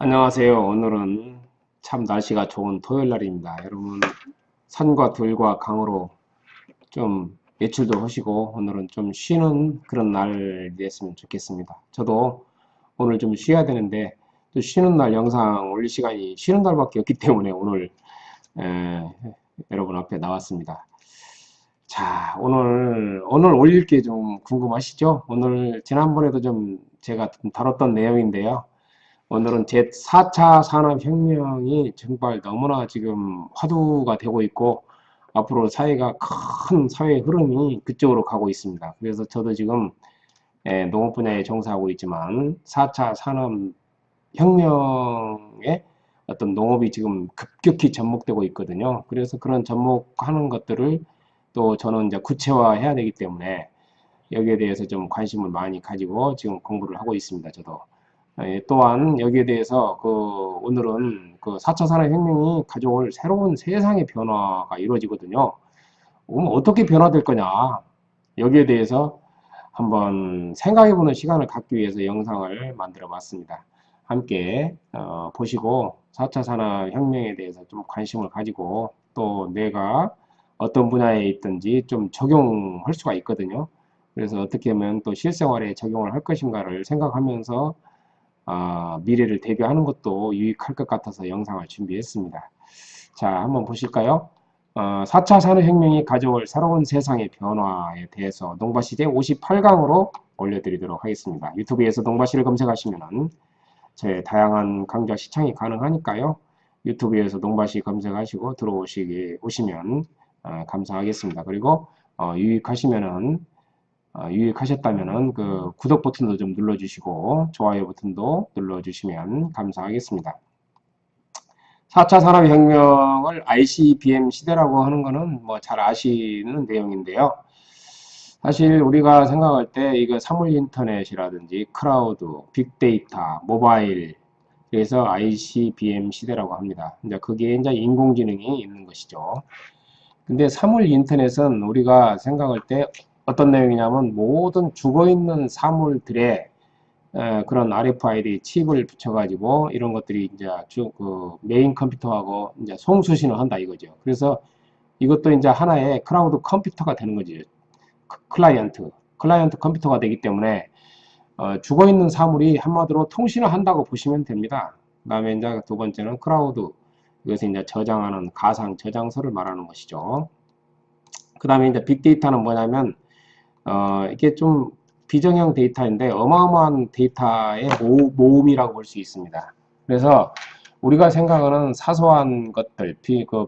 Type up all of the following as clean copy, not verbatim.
안녕하세요. 오늘은 참 날씨가 좋은 토요일 날입니다. 여러분, 산과 들과 강으로 좀 외출도 하시고 오늘은 좀 쉬는 그런 날이 됐으면 좋겠습니다. 저도 오늘 좀 쉬어야 되는데 또 쉬는 날 영상 올릴 시간이 쉬는 날밖에 없기 때문에 오늘 에, 여러분 앞에 나왔습니다. 자, 오늘 올릴 게 좀 궁금하시죠? 오늘 지난번에도 좀 제가 좀 다뤘던 내용인데요. 오늘은 제4차 산업혁명이 정말 너무나 지금 화두가 되고 있고 앞으로 사회가 큰 사회 흐름이 그쪽으로 가고 있습니다. 그래서 저도 지금 농업 분야에 종사하고 있지만 4차 산업혁명에 어떤 농업이 지금 급격히 접목되고 있거든요. 그래서 그런 접목하는 것들을 또 저는 이제 구체화해야 되기 때문에 여기에 대해서 좀 관심을 많이 가지고 지금 공부를 하고 있습니다. 저도. 또한 여기에 대해서 오늘은 그 4차 산업혁명이 가져올 새로운 세상의 변화가 이루어지거든요. 그럼 어떻게 변화될 거냐? 여기에 대해서 한번 생각해보는 시간을 갖기 위해서 영상을 만들어 봤습니다. 함께 보시고 4차 산업혁명에 대해서 좀 관심을 가지고 또 내가 어떤 분야에 있든지 좀 적용할 수가 있거든요. 그래서 어떻게 하면 또 실생활에 적용을 할 것인가를 생각하면서 미래를 대비하는 것도 유익할 것 같아서 영상을 준비했습니다. 자, 한번 보실까요? 4차 산업혁명이 가져올 새로운 세상의 변화에 대해서 농바시 제58강으로 올려드리도록 하겠습니다. 유튜브에서 농바시를 검색하시면 제 다양한 강좌 시청이 가능하니까요. 유튜브에서 농바시 검색하시고 오시면 감사하겠습니다. 그리고 유익하셨다면은 그 구독 버튼도 좀 눌러주시고 좋아요 버튼도 눌러주시면 감사하겠습니다. 4차 산업혁명을 ICBM 시대라고 하는 거는 뭐 잘 아시는 내용인데요. 사실 우리가 생각할 때 이거 사물 인터넷이라든지 클라우드, 빅데이터, 모바일 그래서 ICBM 시대라고 합니다. 이제 그게 이제 인공지능이 있는 것이죠. 근데 사물 인터넷은 우리가 생각할 때 어떤 내용이냐면 모든 죽어있는 사물들의 그런 RFID 칩을 붙여가지고 이런 것들이 이제 그 메인 컴퓨터하고 이제 송수신을 한다 이거죠. 그래서 이것도 이제 하나의 클라우드 컴퓨터가 되는 거죠. 클라이언트 컴퓨터가 되기 때문에 죽어있는 사물이 한마디로 통신을 한다고 보시면 됩니다. 그 다음에 이제 두 번째는 클라우드. 이것을 이제 저장하는 가상 저장소를 말하는 것이죠. 그 다음에 이제 빅데이터는 뭐냐면, 이게 좀 비정형 데이터인데 어마어마한 데이터의 모음이라고 볼 수 있습니다. 그래서 우리가 생각하는 사소한 것들,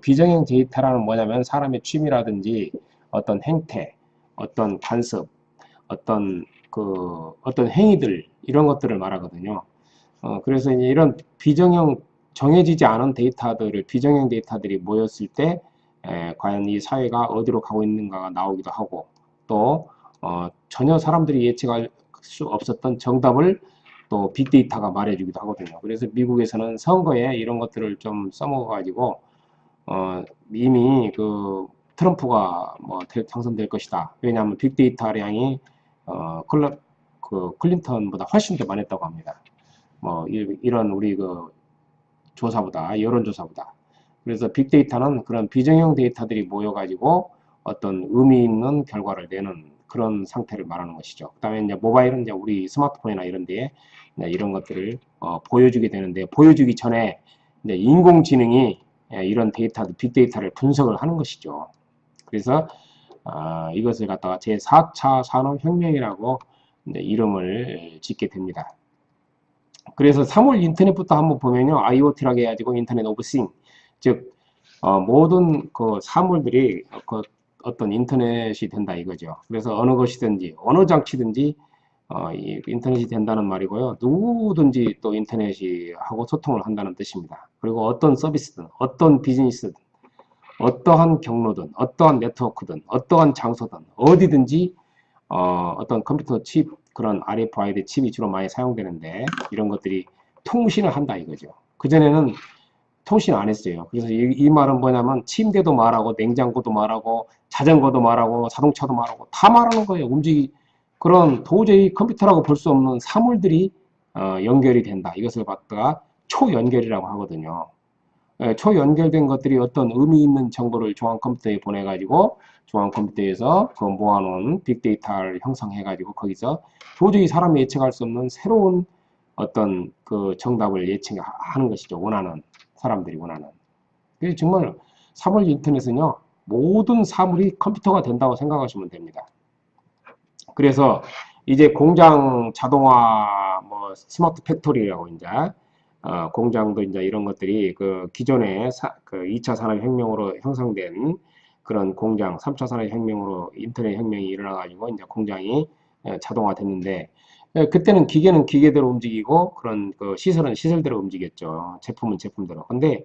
비정형 데이터라는 뭐냐면 사람의 취미라든지 어떤 행태, 어떤 관습, 어떤 행위들, 이런 것들을 말하거든요. 그래서 이제 이런 정해지지 않은 비정형 데이터들이 모였을 때, 과연 이 사회가 어디로 가고 있는가가 나오기도 하고, 또, 전혀 사람들이 예측할 수 없었던 정답을 또 빅데이터가 말해주기도 하거든요. 그래서 미국에서는 선거에 이런 것들을 좀 써먹어가지고, 이미 트럼프가 뭐 당선될 것이다. 왜냐하면 빅데이터량이, 클린턴보다 훨씬 더 많았다고 합니다. 뭐 이런 우리 조사보다 여론조사보다. 그래서 빅데이터는 그런 비정형 데이터들이 모여가지고 어떤 의미 있는 결과를 내는 그런 상태를 말하는 것이죠. 그다음에 이제 모바일은 이제 우리 스마트폰이나 이런 데에 이런 것들을 보여주게 되는데, 보여주기 전에 이제 인공지능이 이런 빅데이터를 분석을 하는 것이죠. 그래서 이것을 갖다가 제4차 산업혁명이라고 이름을 짓게 됩니다. 그래서 사물 인터넷부터 한번 보면요, IoT라고 해가지고 인터넷 오브 싱, 즉 모든 그 사물들이 어떤 인터넷이 된다 이거죠. 그래서 어느 것이든지 어느 장치든지 이 인터넷이 된다는 말이고요. 누구든지 또 인터넷이 하고 소통을 한다는 뜻입니다. 그리고 어떤 서비스든 어떤 비즈니스든 어떠한 경로든 어떠한 네트워크든 어떠한 장소든 어디든지 어떤 컴퓨터 칩, 그런 RFID 칩이 주로 많이 사용되는데 이런 것들이 통신을 한다 이거죠. 그전에는 통신 안 했어요. 그래서 이 말은 뭐냐면 침대도 말하고 냉장고도 말하고 자전거도 말하고 자동차도 말하고 다 말하는 거예요. 그런 도저히 컴퓨터라고 볼 수 없는 사물들이 연결이 된다. 이것을 갖다가 초연결이라고 하거든요. 초연결된 것들이 어떤 의미 있는 정보를 중앙 컴퓨터에 보내가지고 중앙 컴퓨터에서 그 모아놓은 빅데이터를 형성해가지고 거기서 도저히 사람이 예측할 수 없는 새로운 어떤 그 정답을 예측하는 것이죠. 사람들이 원하는. 그래서 정말 사물 인터넷은요, 모든 사물이 컴퓨터가 된다고 생각하시면 됩니다. 그래서 이제 공장 자동화, 뭐 스마트 팩토리라고 이제 공장도 이제 이런 것들이 그 기존에 그 2차 산업혁명으로 형성된 그런 공장, 3차 산업혁명으로 인터넷 혁명이 일어나가지고 이제 공장이 자동화 됐는데, 그때는 기계는 기계대로 움직이고 그런 그 시설은 시설대로 움직였죠. 제품은 제품대로. 근데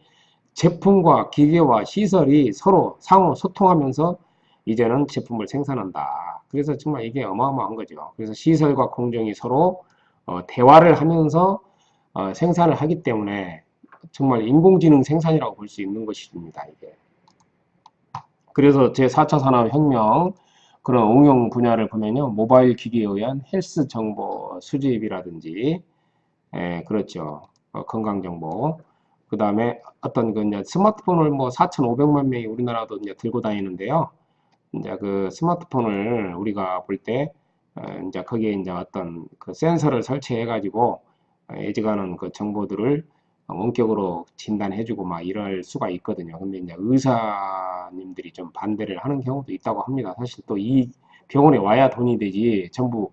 제품과 기계와 시설이 서로 상호 소통하면서 이제는 제품을 생산한다. 그래서 정말 이게 어마어마한 거죠. 그래서 시설과 공정이 서로 대화를 하면서 생산을 하기 때문에 정말 인공지능 생산이라고 볼 수 있는 것입니다. 이게. 그래서 제4차 산업혁명 그런 응용 분야를 보면요. 모바일 기기에 의한 헬스 정보 수집이라든지, 그렇죠. 건강정보. 그 다음에 어떤 그 이제 스마트폰을 뭐 4,500만 명이 우리나라도 이제 들고 다니는데요. 이제 그 스마트폰을 우리가 볼 때, 이제 거기에 이제 어떤 그 센서를 설치해 가지고 예지가는 그 정보들을 원격으로 진단해주고 막 이럴 수가 있거든요. 근데 이제 의사님들이 좀 반대를 하는 경우도 있다고 합니다. 사실 또 이 병원에 와야 돈이 되지 전부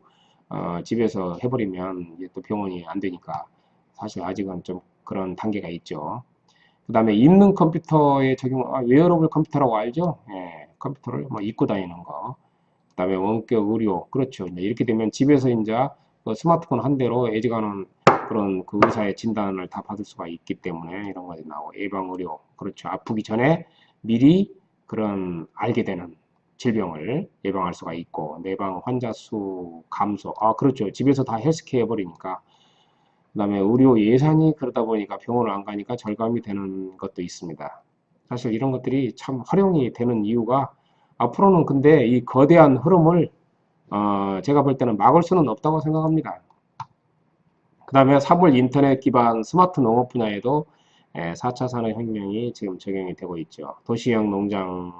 집에서 해버리면 이제 또 병원이 안 되니까 사실 아직은 좀 그런 단계가 있죠. 그 다음에 입는 컴퓨터에 적용, 웨어러블 컴퓨터라고 알죠? 예, 컴퓨터를 뭐 입고 다니는 거. 그 다음에 원격 의료. 그렇죠. 이제 이렇게 되면 집에서 이제 그 스마트폰 한 대로 예지가는 그런 그 의사의 진단을 다 받을 수가 있기 때문에 이런 것이 나오고 예방 의료. 그렇죠. 아프기 전에 미리 그런 알게 되는 질병을 예방할 수가 있고 내방 환자 수 감소. 그렇죠. 집에서 다 헬스케어 해버리니까 그다음에 의료 예산이 그러다 보니까 병원을 안 가니까 절감이 되는 것도 있습니다. 사실 이런 것들이 참 활용이 되는 이유가 앞으로는 근데 이 거대한 흐름을 제가 볼 때는 막을 수는 없다고 생각합니다. 그 다음에 사물 인터넷 기반 스마트 농업 분야에도 4차 산업혁명이 지금 적용이 되고 있죠. 도시형 농장을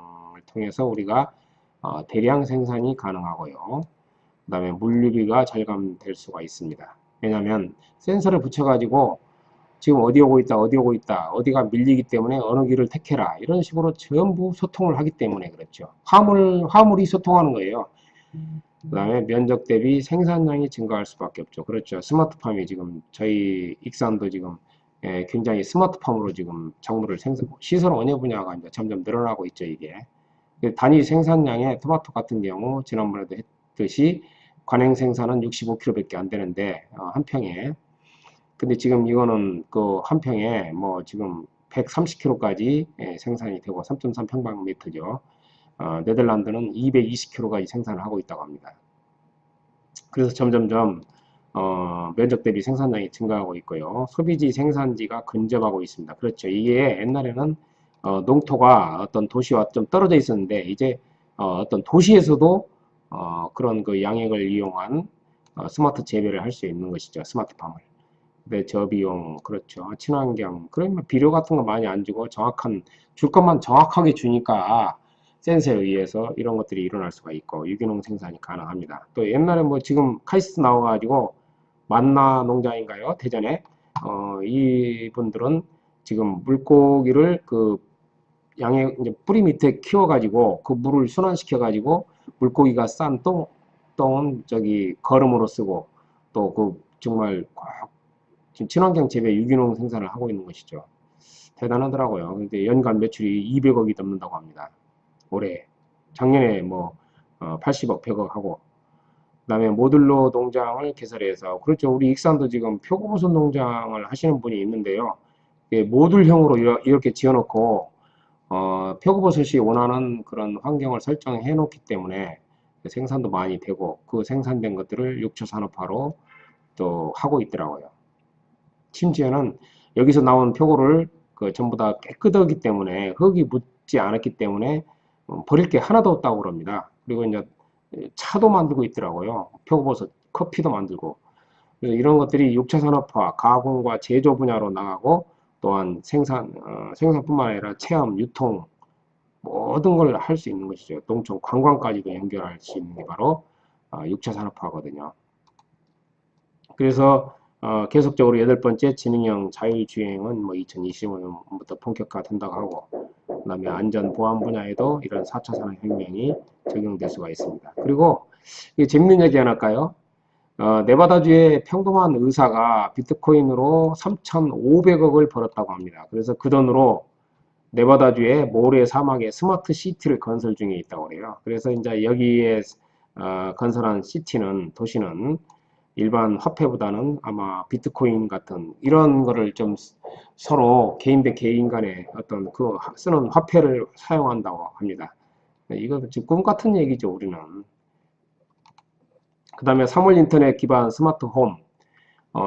통해서 우리가 대량 생산이 가능하고요. 그 다음에 물류비가 절감될 수가 있습니다. 왜냐하면 센서를 붙여가지고 지금 어디 오고 있다, 어디 오고 있다, 어디가 밀리기 때문에 어느 길을 택해라 이런 식으로 전부 소통을 하기 때문에 그렇죠. 화물이 소통하는 거예요. 그 다음에 면적 대비 생산량이 증가할 수밖에 없죠. 그렇죠. 스마트팜이 지금 저희 익산도 지금 굉장히 스마트팜으로 지금 작물을 시설 원예 분야가 이제 점점 늘어나고 있죠. 이게 단위 생산량의 토마토 같은 경우 지난번에도 했듯이 관행 생산은 65kg밖에 안 되는데 한 평에 근데 지금 이거는 그 한 평에 뭐 지금 130kg까지 생산이 되고 3.3 평방미터죠. 네덜란드는 220kg까지 생산을 하고 있다고 합니다. 그래서 점점점 면적 대비 생산량이 증가하고 있고요. 소비지 생산지가 근접하고 있습니다. 그렇죠. 이게 옛날에는 농토가 어떤 도시와 좀 떨어져 있었는데 이제 어떤 도시에서도 그런 그 양액을 이용한 스마트 재배를 할 수 있는 것이죠. 스마트팜을. 네, 저비용, 그렇죠. 친환경. 그러면 비료 같은 거 많이 안 주고 줄 것만 정확하게 주니까 센서에 의해서 이런 것들이 일어날 수가 있고 유기농 생산이 가능합니다. 또 옛날에 뭐 지금 카이스트 나와가지고 만나 농장인가요? 대전에. 이분들은 지금 물고기를 그 양의 이제 뿌리 밑에 키워가지고 그 물을 순환시켜가지고 물고기가 싼 똥은 저기 거름으로 쓰고 또 그 정말 지금 친환경 재배 유기농 생산을 하고 있는 것이죠. 대단하더라고요. 근데 연간 매출이 200억이 넘는다고 합니다. 올해. 작년에 뭐 80억, 100억 하고 그다음에 모듈러 농장을 개설해서 그렇죠. 우리 익산도 지금 표고버섯 농장을 하시는 분이 있는데요. 모듈형으로 이렇게 지어놓고 표고버섯이 원하는 그런 환경을 설정해 놓기 때문에 생산도 많이 되고 그 생산된 것들을 육초 산업화로 또 하고 있더라고요. 심지어는 여기서 나온 표고를 전부 다 깨끗하기 때문에 흙이 묻지 않았기 때문에 버릴 게 하나도 없다고 그럽니다. 그리고 이제 차도 만들고 있더라고요. 표고버섯 커피도 만들고 그래서 이런 것들이 6차 산업화, 가공과 제조 분야로 나가고 또한 생산뿐만 아니라 체험, 유통 모든 걸 할 수 있는 것이죠. 농촌 관광까지도 연결할 수 있는 게 바로 6차 산업화거든요. 그래서 계속적으로 8번째 지능형 자율주행은 뭐 2025년부터 본격화된다고 하고, 그 다음에 안전 보안 분야에도 이런 4차 산업혁명이 적용될 수가 있습니다. 그리고 이게 재밌는 얘기 하나 할까요? 네바다주의 평범한 의사가 비트코인으로 3,500억을 벌었다고 합니다. 그래서 그 돈으로 네바다주의 모래 사막에 스마트 시티를 건설 중에 있다고 그래요. 그래서 이제 여기에 건설한 도시는 일반 화폐보다는 아마 비트코인 같은 이런 거를 좀 서로 개인 대 개인 간에 어떤 그 쓰는 화폐를 사용한다고 합니다. 이거 지금 꿈 같은 얘기죠, 우리는. 그 다음에 사물 인터넷 기반 스마트 홈,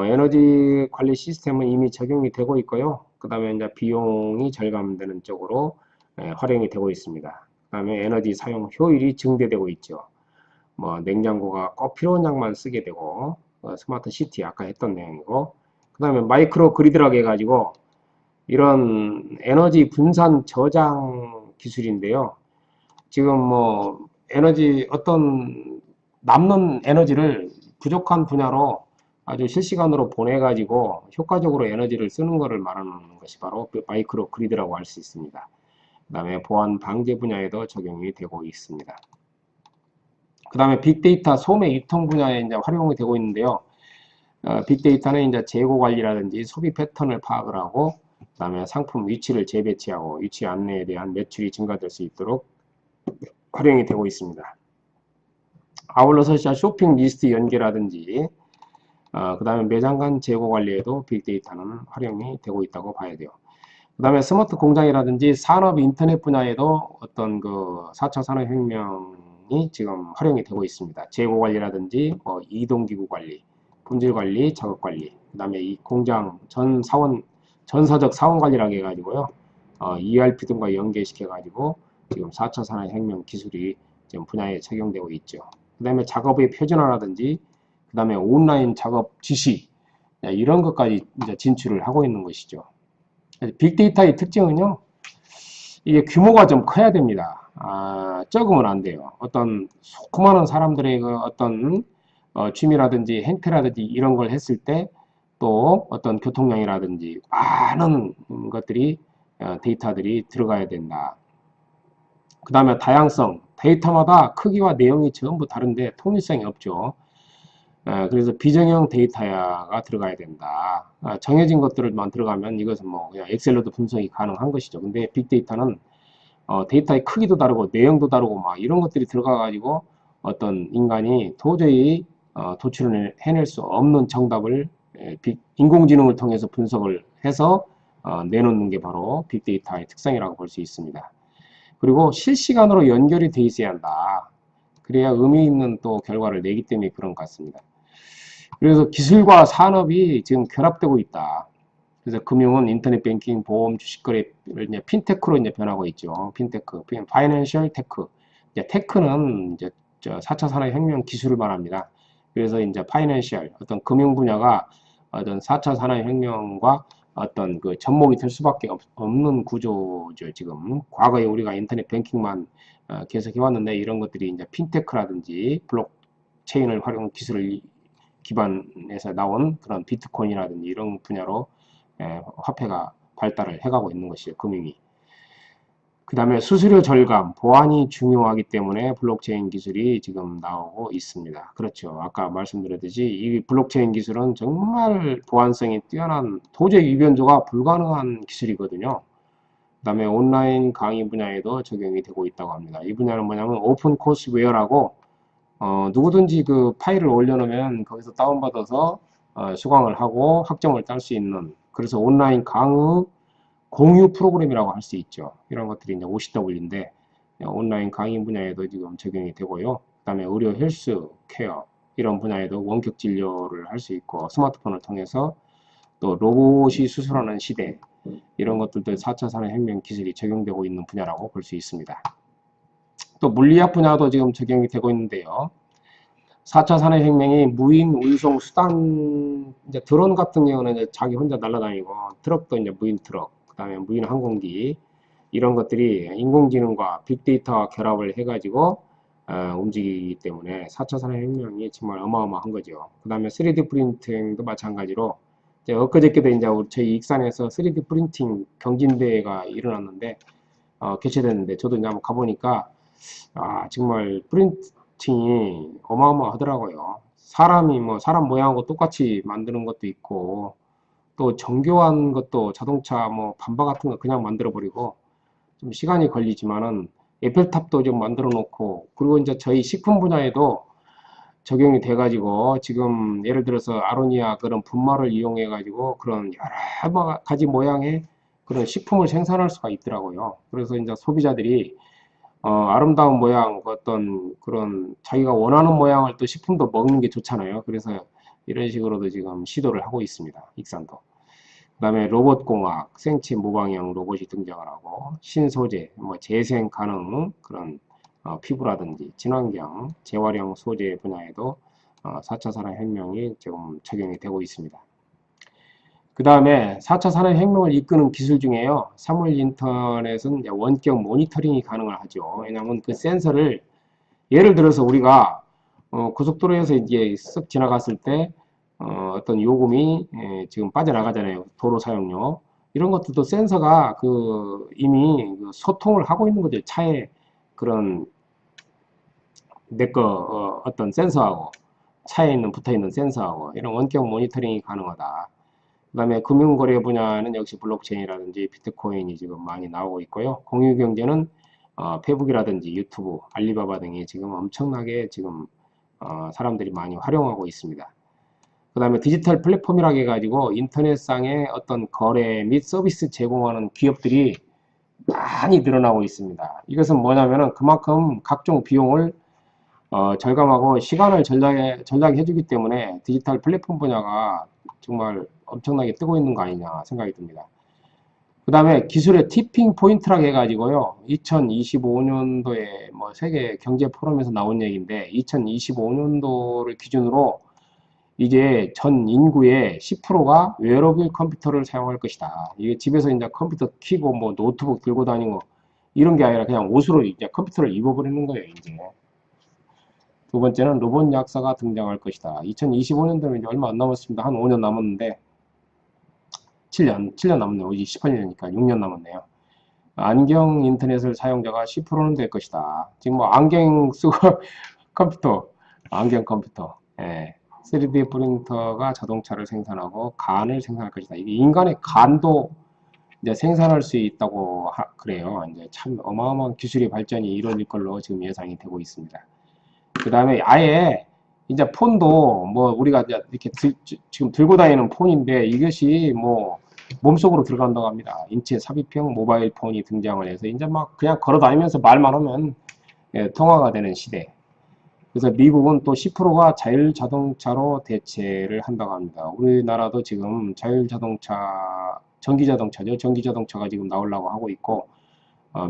에너지 관리 시스템은 이미 적용이 되고 있고요. 그 다음에 이제 비용이 절감되는 쪽으로 활용이 되고 있습니다. 그 다음에 에너지 사용 효율이 증대되고 있죠. 뭐 냉장고가 꼭 필요한 양만 쓰게 되고, 스마트 시티 아까 했던 내용이고, 그 다음에 마이크로 그리드라고 해가지고 이런 에너지 분산 저장 기술인데요. 지금 뭐 에너지 어떤 남는 에너지를 부족한 분야로 아주 실시간으로 보내가지고 효과적으로 에너지를 쓰는 것을 말하는 것이 바로 그 마이크로 그리드라고 할 수 있습니다. 그 다음에 보안 방제 분야에도 적용이 되고 있습니다. 그 다음에 빅데이터 소매 유통 분야에 이제 활용이 되고 있는데요. 빅데이터는 이제 재고 관리라든지 소비 패턴을 파악을 하고, 그 다음에 상품 위치를 재배치하고 위치 안내에 대한 매출이 증가될 수 있도록 활용이 되고 있습니다. 아울러서 쇼핑 리스트 연계라든지, 그 다음에 매장 간 재고 관리에도 빅데이터는 활용이 되고 있다고 봐야 돼요. 그 다음에 스마트 공장이라든지 산업 인터넷 분야에도 어떤 그 4차 산업혁명이 지금 활용이 되고 있습니다. 재고 관리라든지 이동기구 관리, 품질 관리, 작업 관리, 그 다음에 이 공장 전사적 사원 관리라고 해가지고요. ERP 등과 연계시켜가지고 지금 4차 산업혁명 기술이 지금 분야에 적용되고 있죠. 그 다음에 작업의 표준화라든지, 그 다음에 온라인 작업 지시, 이런 것까지 이제 진출을 하고 있는 것이죠. 빅데이터의 특징은요, 이게 규모가 좀 커야 됩니다. 적으면 안 돼요. 어떤 수많은 사람들의 그 어떤 취미라든지 행태라든지 이런 걸 했을 때 또 어떤 교통량이라든지 많은 것들이 데이터들이 들어가야 된다. 그 다음에 다양성, 데이터마다 크기와 내용이 전부 다른데 통일성이 없죠. 그래서 비정형 데이터가 들어가야 된다. 정해진 것들만 들어가면 이것은 뭐 그냥 엑셀로도 분석이 가능한 것이죠. 근데 빅데이터는 데이터의 크기도 다르고 내용도 다르고 막 이런 것들이 들어가 가지고 어떤 인간이 도저히 도출을 해낼 수 없는 정답을 인공지능을 통해서 분석을 해서 내놓는 게 바로 빅데이터의 특성이라고 볼 수 있습니다. 그리고 실시간으로 연결이 돼 있어야 한다. 그래야 의미 있는 또 결과를 내기 때문에 그런 것 같습니다. 그래서 기술과 산업이 지금 결합되고 있다. 그래서 금융은 인터넷 뱅킹, 보험, 주식거래를 이제 핀테크로 이제 변하고 있죠. 핀테크, 파이낸셜 테크. 이제 테크는 이제 4차 산업혁명 기술을 말합니다. 그래서 이제 파이낸셜, 어떤 금융 분야가 어떤 4차 산업혁명과 어떤 그 접목이 될 수밖에 없는 구조죠. 지금 과거에 우리가 인터넷 뱅킹만 계속 해왔는데 이런 것들이 이제 핀테크라든지 블록체인을 활용 기술을 기반에서 나온 그런 비트코인이라든지 이런 분야로 화폐가 발달을 해가고 있는 것이죠. 금융이. 그 다음에 수수료 절감, 보안이 중요하기 때문에 블록체인 기술이 지금 나오고 있습니다. 그렇죠. 아까 말씀드렸듯이 이 블록체인 기술은 정말 보안성이 뛰어난 도저히 위변조가 불가능한 기술이거든요. 그 다음에 온라인 강의 분야에도 적용이 되고 있다고 합니다. 이 분야는 뭐냐면 오픈 코스웨어라고 누구든지 그 파일을 올려놓으면 거기서 다운받아서 수강을 하고 학점을 딸 수 있는, 그래서 온라인 강의 공유 프로그램이라고 할 수 있죠. 이런 것들이 이제 OCW인데 온라인 강의 분야에도 지금 적용이 되고요. 그 다음에 의료 헬스 케어 이런 분야에도 원격 진료를 할 수 있고, 스마트폰을 통해서 또 로봇이 수술하는 시대, 이런 것들도 4차 산업혁명 기술이 적용되고 있는 분야라고 볼 수 있습니다. 또 물리학 분야도 지금 적용이 되고 있는데요. 4차 산업혁명이 무인 운송 수단, 이제 드론 같은 경우는 이제 자기 혼자 날아다니고, 트럭도 이제 무인 트럭, 그 다음에 무인 항공기, 이런 것들이 인공지능과 빅데이터와 결합을 해가지고, 움직이기 때문에 4차 산업혁명이 정말 어마어마한 거죠. 그 다음에 3D 프린팅도 마찬가지로, 이제 엊그저께도 이제 저희 익산에서 3D 프린팅 경진대회가 일어났는데, 개최됐는데, 저도 이제 한번 가보니까, 정말 프린팅이 어마어마하더라고요. 사람이 뭐 사람 모양하고 똑같이 만드는 것도 있고, 또 정교한 것도 자동차 뭐 반바 같은 거 그냥 만들어 버리고, 좀 시간이 걸리지만은 에펠탑도 좀 만들어 놓고, 그리고 이제 저희 식품 분야에도 적용이 돼 가지고, 지금 예를 들어서 아로니아 그런 분말을 이용해 가지고 그런 여러 가지 모양의 그런 식품을 생산할 수가 있더라고요. 그래서 이제 소비자들이 아름다운 모양, 어떤 그런 자기가 원하는 모양을 또 식품도 먹는 게 좋잖아요. 그래서 이런 식으로도 지금 시도를 하고 있습니다. 익산도. 그 다음에 로봇공학, 생체 무방향 로봇이 등장을 하고, 신소재, 뭐 재생 가능 그런 피부라든지 친환경, 재활용 소재 분야에도 4차 산업혁명이 지금 적용이 되고 있습니다. 그 다음에 4차 산업혁명을 이끄는 기술 중에요. 사물 인터넷은 원격 모니터링이 가능을 하죠. 왜냐하면 그 센서를 예를 들어서 우리가 고속도로에서 이제 쓱 지나갔을 때 어떤 요금이 지금 빠져나가잖아요. 도로 사용료. 이런 것들도 센서가 이미 소통을 하고 있는 거죠. 차에 그런 어떤 센서하고 차에 붙어 있는 센서하고 이런 원격 모니터링이 가능하다. 그 다음에 금융거래 분야는 역시 블록체인이라든지 비트코인이 지금 많이 나오고 있고요. 공유경제는 페북이라든지 유튜브, 알리바바 등이 지금 엄청나게 지금 사람들이 많이 활용하고 있습니다. 그 다음에 디지털 플랫폼이라고 해가지고 인터넷상의 어떤 거래 및 서비스 제공하는 기업들이 많이 늘어나고 있습니다. 이것은 뭐냐면은 그만큼 각종 비용을 절감하고 시간을 전략해 주기 때문에 디지털 플랫폼 분야가 정말 엄청나게 뜨고 있는 거 아니냐 생각이 듭니다. 그 다음에 기술의 티핑 포인트라고 해가지고요. 2025년도에 뭐 세계 경제 포럼에서 나온 얘기인데 2025년도를 기준으로 이제 전 인구의 10%가 웨어러블 컴퓨터를 사용할 것이다. 이게 집에서 이제 컴퓨터 키고 뭐 노트북 들고 다니고 이런 게 아니라 그냥 옷으로 이제 컴퓨터를 입어버리는 거예요, 이제. 두 번째는 로봇 약사가 등장할 것이다. 2025년도면 이제 얼마 안 남았습니다. 한 5년 남았는데 7년 남았네요. 이제 18년이니까 6년 남았네요. 안경 인터넷을 사용자가 10%는 될 것이다. 지금 뭐 안경 쓰고 컴퓨터, 안경 컴퓨터, 3D 프린터가 자동차를 생산하고 간을 생산할 것이다. 이게 인간의 간도 이제 생산할 수 있다고 그래요. 이제 참 어마어마한 기술의 발전이 이루어질 걸로 지금 예상이 되고 있습니다. 그 다음에 아예 이제 폰도 뭐 우리가 이렇게 지금 들고 다니는 폰인데 이것이 뭐 몸속으로 들어간다고 합니다. 인체 삽입형 모바일 폰이 등장을 해서 이제 막 그냥 걸어 다니면서 말만 하면 통화가 되는 시대. 그래서 미국은 또 10%가 자율자동차로 대체를 한다고 합니다. 우리나라도 지금 자율자동차, 전기자동차죠. 전기자동차가 지금 나오려고 하고 있고,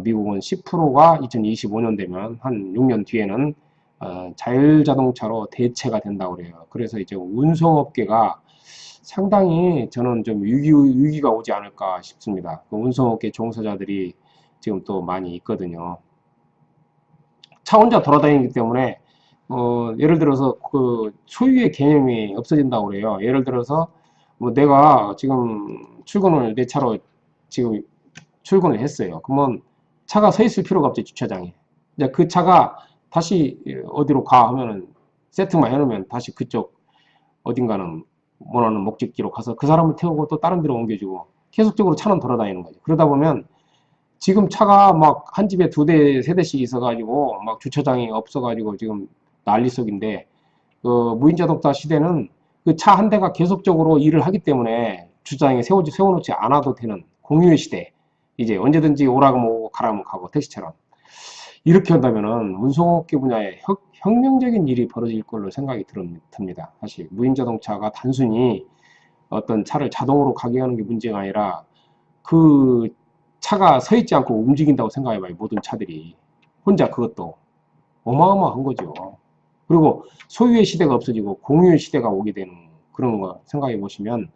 미국은 10%가 2025년 되면 한 6년 뒤에는 자율자동차로 대체가 된다고 그래요. 그래서 이제 운송업계가 상당히 저는 좀 위기가 오지 않을까 싶습니다. 그 운송업계 종사자들이 지금 또 많이 있거든요. 차 혼자 돌아다니기 때문에 예를 들어서 그 소유의 개념이 없어진다고 그래요. 예를 들어서 뭐 내가 지금 출근을 내 차로 지금 출근을 했어요. 그러면 차가 서 있을 필요가 없죠, 주차장에. 이제 그 차가 다시 어디로 가 하면은 세팅만 해놓으면 다시 그쪽 어딘가는 원하는 목적지로 가서 그 사람을 태우고 또 다른 데로 옮겨주고 계속적으로 차는 돌아다니는 거죠. 그러다 보면 지금 차가 막 한 집에 2대, 3대씩 있어가지고 막 주차장이 없어가지고 지금 난리 속인데 그 무인자동차 시대는 그 차 한 대가 계속적으로 일을 하기 때문에 주차장에 세워놓지 않아도 되는 공유의 시대. 이제 언제든지 오라면 오고 가라면 가고 택시처럼. 이렇게 한다면은 운송업계 분야에 혁명적인 일이 벌어질 걸로 생각이 듭니다. 사실 무인자동차가 단순히 어떤 차를 자동으로 가게 하는 게 문제가 아니라 그 차가 서 있지 않고 움직인다고 생각해봐요. 모든 차들이. 혼자 그것도 어마어마한 거죠. 그리고 소유의 시대가 없어지고 공유의 시대가 오게 되는 그런 거 생각해 보시면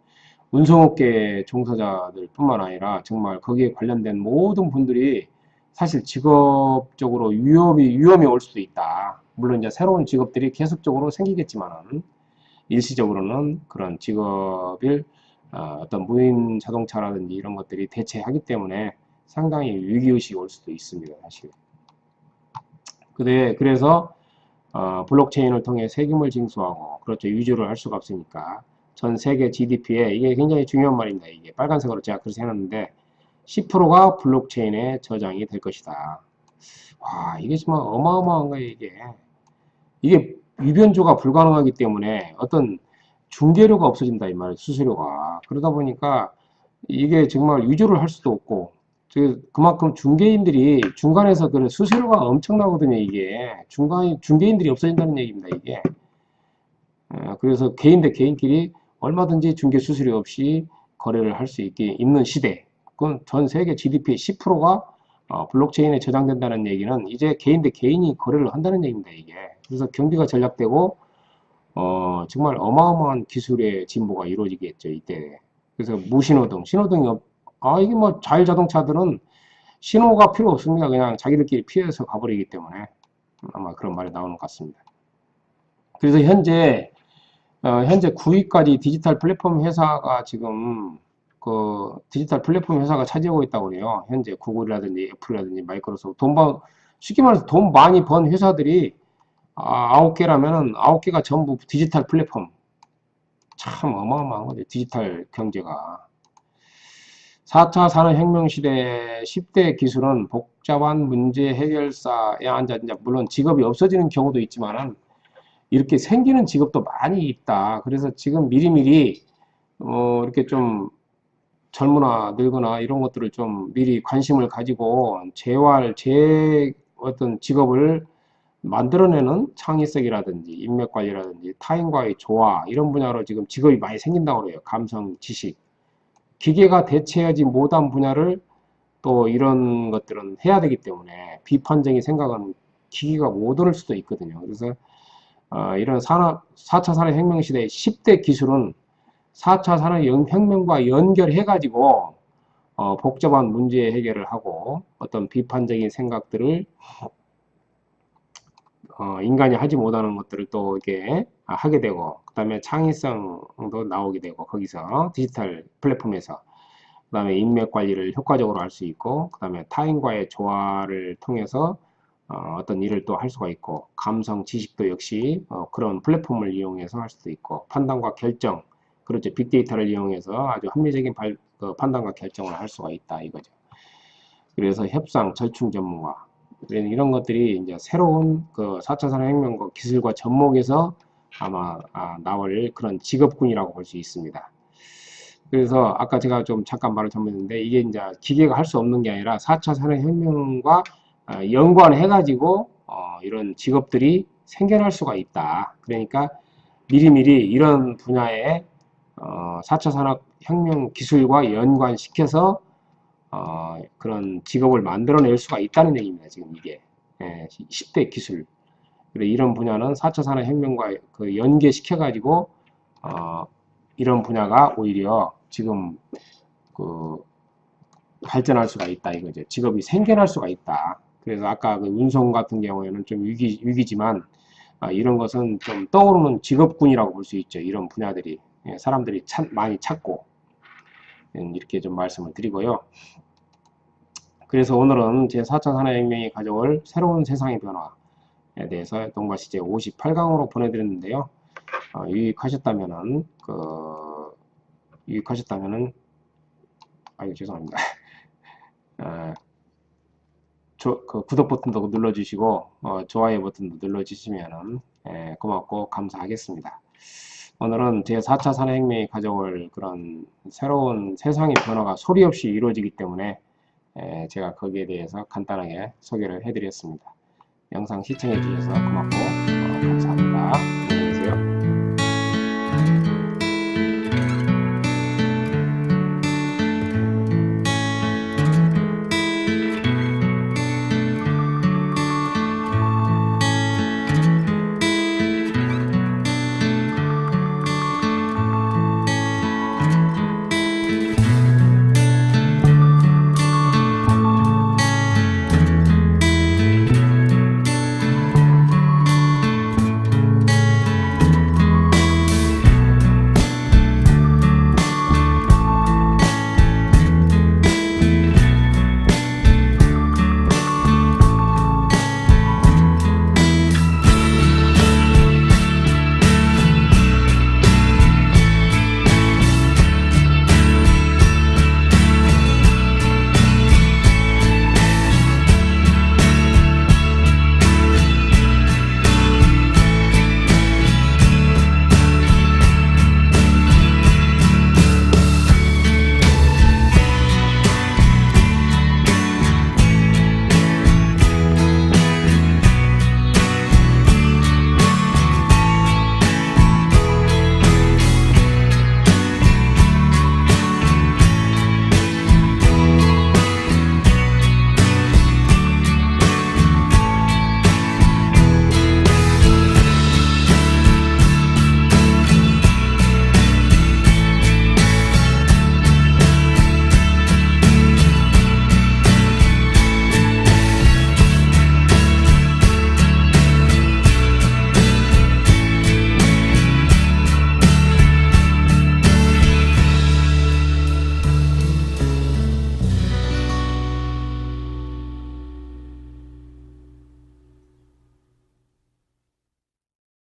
운송업계 종사자들 뿐만 아니라 정말 거기에 관련된 모든 분들이 사실 직업적으로 위험이 올 수도 있다. 물론 이제 새로운 직업들이 계속적으로 생기겠지만은 일시적으로는 그런 직업을 어떤 무인 자동차라든지 이런 것들이 대체하기 때문에 상당히 위기의식이 올 수도 있습니다. 사실. 그래서 블록체인을 통해 세금을 징수하고 그렇죠. 위조를 할 수가 없으니까 전 세계 GDP에 이게 굉장히 중요한 말입니다. 이게 빨간색으로 제가 그래서 해놨는데 10%가 블록체인에 저장이 될 것이다. 와, 이게 정말 어마어마한 거예요. 이게 위변조가 불가능하기 때문에 어떤 중개료가 없어진다 이 말이에요. 수수료가. 그러다 보니까 이게 정말 위조를 할 수도 없고 그만큼 중개인들이 중간에서 그런 수수료가 엄청나거든요. 이게 중개인들이 없어진다는 얘기입니다. 이게 그래서 개인 대 개인끼리 얼마든지 중개 수수료 없이 거래를 할 수 있는 시대. 그건 전 세계 GDP의 10%가 블록체인에 저장된다는 얘기는 이제 개인 대 개인이 거래를 한다는 얘기입니다. 이게. 그래서 경기가 전락되고 정말 어마어마한 기술의 진보가 이루어지겠죠. 이때. 그래서 무신호등, 이게 뭐 자율자동차들은 신호가 필요 없습니다. 그냥 자기들끼리 피해서 가버리기 때문에 아마 그런 말이 나오는 것 같습니다. 그래서 현재 9위까지 디지털 플랫폼 회사가 지금 그 디지털 플랫폼 회사가 차지하고 있다고 그래요. 현재 구글이라든지 애플이라든지 마이크로소프트 쉽게 말해서 돈 많이 번 회사들이 9개라면은 9개가 전부 디지털 플랫폼. 참 어마어마한 거죠. 디지털 경제가. 4차 산업혁명 시대 10대 기술은 복잡한 문제 해결사에 앉아 물론 직업이 없어지는 경우도 있지만은 이렇게 생기는 직업도 많이 있다. 그래서 지금 미리미리 이렇게 좀 젊거나 늙거나 이런 것들을 좀 미리 관심을 가지고 제 어떤 직업을 만들어내는 창의성이라든지 인맥관리라든지 타인과의 조화 이런 분야로 지금 직업이 많이 생긴다고 그래요. 감성, 지식. 기계가 대체하지 못한 분야를 또 이런 것들은 해야 되기 때문에 비판적인 생각은 기계가 못 얻을 수도 있거든요. 그래서 이런 4차 산업혁명 시대의 10대 기술은 4차 산업혁명과 연결해가지고 복잡한 문제 해결을 하고 어떤 비판적인 생각들을 인간이 하지 못하는 것들을 또 이렇게 하게 되고 그 다음에 창의성도 나오게 되고 거기서 디지털 플랫폼에서 그 다음에 인맥 관리를 효과적으로 할 수 있고 그 다음에 타인과의 조화를 통해서 어떤 일을 또 할 수가 있고 감성 지식도 역시 그런 플랫폼을 이용해서 할 수도 있고 판단과 결정 그렇죠. 빅데이터를 이용해서 아주 합리적인 판단과 결정을 할 수가 있다 이거죠. 그래서 협상 절충 전문가 이런 것들이 이제 새로운 그 4차 산업혁명과 기술과 접목에서 아마 나올 그런 직업군이라고 볼 수 있습니다. 그래서 아까 제가 좀 잠깐 말을 전했는데 이게 이제 기계가 할 수 없는 게 아니라 4차 산업혁명과 연관해가지고 이런 직업들이 생겨날 수가 있다. 그러니까 미리미리 이런 분야의 4차 산업혁명 기술과 연관시켜서 그런 직업을 만들어낼 수가 있다는 얘기입니다. 지금 이게 10대 기술. 그래 이런 분야는 4차 산업혁명과 그 연계시켜가지고 이런 분야가 오히려 지금 그 발전할 수가 있다 이거죠. 직업이 생겨날 수가 있다. 그래서 아까 그 운송 같은 경우에는 좀 위기지만 이런 것은 좀 떠오르는 직업군이라고 볼 수 있죠. 이런 분야들이 사람들이 많이 찾고 이렇게 좀 말씀을 드리고요. 그래서 오늘은 제4차 산업혁명이 가져올 새로운 세상의 변화에 대해서 동바시 제 58강으로 보내드렸는데요. 유익하셨다면은 아유 죄송합니다. 그 구독 버튼도 눌러주시고 좋아요 버튼도 눌러주시면은 고맙고 감사하겠습니다. 오늘은 제4차 산업혁명이 가져올 그런 새로운 세상의 변화가 소리 없이 이루어지기 때문에 제가 거기에 대해서 간단하게 소개를 해드렸습니다. 영상 시청해 주셔서 고맙고